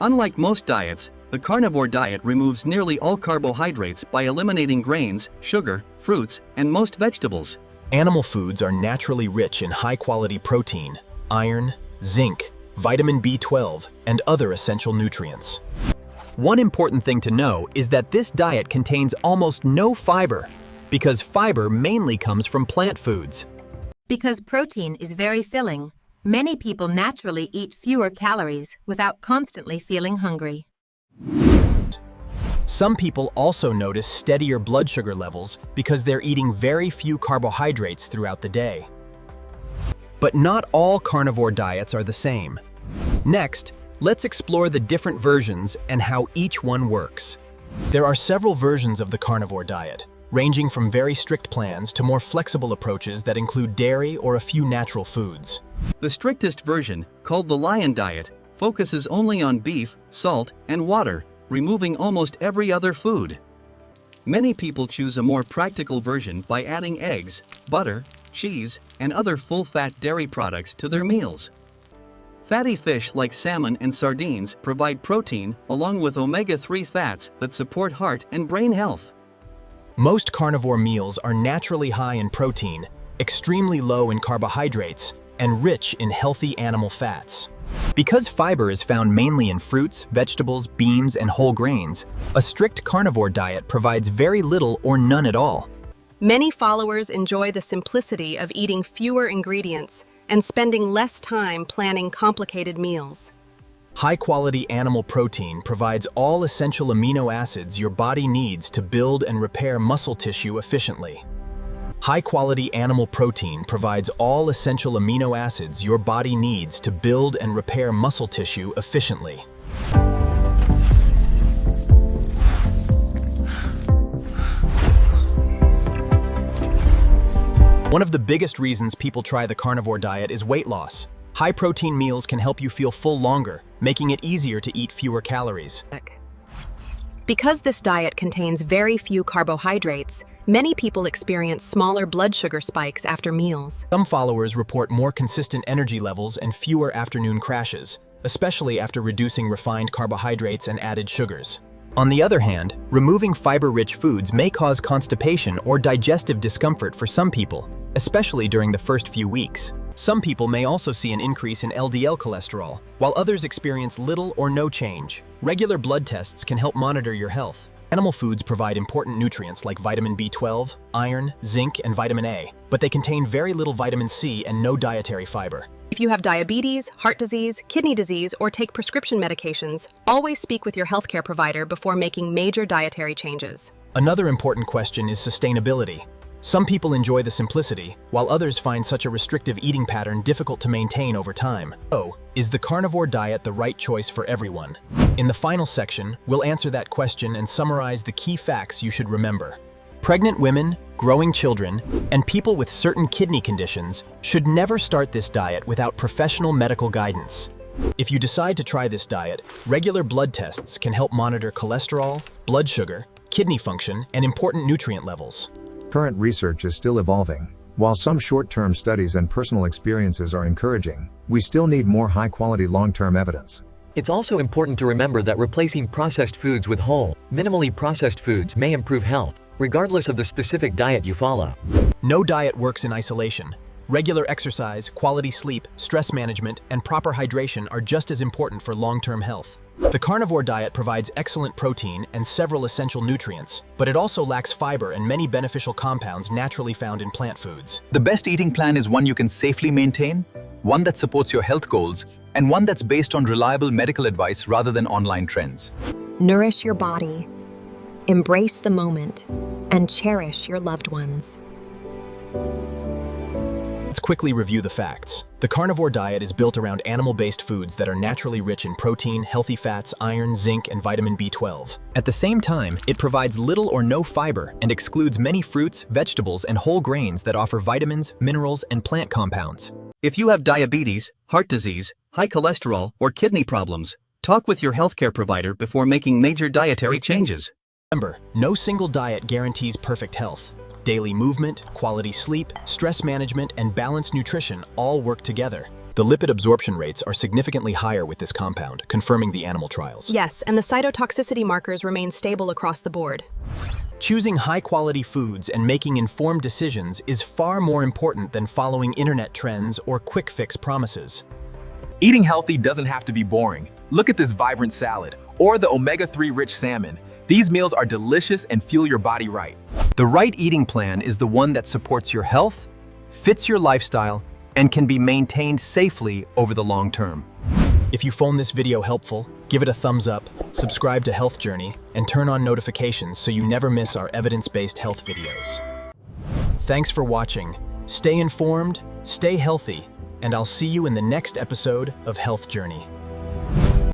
Unlike most diets, the carnivore diet removes nearly all carbohydrates by eliminating grains, sugar, fruits, and most vegetables. Animal foods are naturally rich in high-quality protein, iron, zinc, vitamin B12, and other essential nutrients. One important thing to know is that this diet contains almost no fiber, because fiber mainly comes from plant foods. Because protein is very filling, many people naturally eat fewer calories without constantly feeling hungry. Some people also notice steadier blood sugar levels because they're eating very few carbohydrates throughout the day. But not all carnivore diets are the same. Next, let's explore the different versions and how each one works. There are several versions of the carnivore diet, ranging from very strict plans to more flexible approaches that include dairy or a few natural foods. The strictest version, called the lion diet, focuses only on beef, salt, and water, removing almost every other food. Many people choose a more practical version by adding eggs, butter, cheese, and other full-fat dairy products to their meals. Fatty fish like salmon and sardines provide protein along with omega-3 fats that support heart and brain health. Most carnivore meals are naturally high in protein, extremely low in carbohydrates, and rich in healthy animal fats. Because fiber is found mainly in fruits, vegetables, beans, and whole grains, a strict carnivore diet provides very little or none at all. Many followers enjoy the simplicity of eating fewer ingredients and spending less time planning complicated meals. High-quality animal protein provides all essential amino acids your body needs to build and repair muscle tissue efficiently. High-quality animal protein provides all essential amino acids your body needs to build and repair muscle tissue efficiently. One of the biggest reasons people try the carnivore diet is weight loss. High-protein meals can help you feel full longer, making it easier to eat fewer calories. Because this diet contains very few carbohydrates, many people experience smaller blood sugar spikes after meals. Some followers report more consistent energy levels and fewer afternoon crashes, especially after reducing refined carbohydrates and added sugars. On the other hand, removing fiber-rich foods may cause constipation or digestive discomfort for some people, especially during the first few weeks. Some people may also see an increase in LDL cholesterol, while others experience little or no change. Regular blood tests can help monitor your health. Animal foods provide important nutrients like vitamin B12, iron, zinc, and vitamin A, but they contain very little vitamin C and no dietary fiber. If you have diabetes, heart disease, kidney disease, or take prescription medications, always speak with your healthcare provider before making major dietary changes. Another important question is sustainability. Some people enjoy the simplicity, while others find such a restrictive eating pattern difficult to maintain over time. So, is the carnivore diet the right choice for everyone? In the final section, we'll answer that question and summarize the key facts you should remember. Pregnant women, growing children, and people with certain kidney conditions should never start this diet without professional medical guidance. If you decide to try this diet, regular blood tests can help monitor cholesterol, blood sugar, kidney function, and important nutrient levels. Current research is still evolving. While some short-term studies and personal experiences are encouraging, we still need more high-quality long-term evidence. It's also important to remember that replacing processed foods with whole, minimally processed foods may improve health, regardless of the specific diet you follow. No diet works in isolation. Regular exercise, quality sleep, stress management, and proper hydration are just as important for long-term health. The carnivore diet provides excellent protein and several essential nutrients, but it also lacks fiber and many beneficial compounds naturally found in plant foods. The best eating plan is one you can safely maintain, one that supports your health goals, and one that's based on reliable medical advice rather than online trends. Nourish your body, embrace the moment, and cherish your loved ones. Let's quickly review the facts. The carnivore diet is built around animal-based foods that are naturally rich in protein, healthy fats, iron, zinc, and vitamin B12. At the same time, it provides little or no fiber and excludes many fruits, vegetables, and whole grains that offer vitamins, minerals, and plant compounds. If you have diabetes, heart disease, high cholesterol, or kidney problems, talk with your healthcare provider before making major dietary changes. Remember, no single diet guarantees perfect health. Daily movement, quality sleep, stress management, and balanced nutrition all work together. The lipid absorption rates are significantly higher with this compound, confirming the animal trials. Yes, and the cytotoxicity markers remain stable across the board. Choosing high-quality foods and making informed decisions is far more important than following internet trends or quick-fix promises. Eating healthy doesn't have to be boring. Look at this vibrant salad, or the omega-3 rich salmon. These meals are delicious and fuel your body right. The right eating plan is the one that supports your health, fits your lifestyle, and can be maintained safely over the long term. If you found this video helpful, give it a thumbs up, subscribe to Health Journey, and turn on notifications so you never miss our evidence-based health videos. Thanks for watching. Stay informed, stay healthy, and I'll see you in the next episode of Health Journey.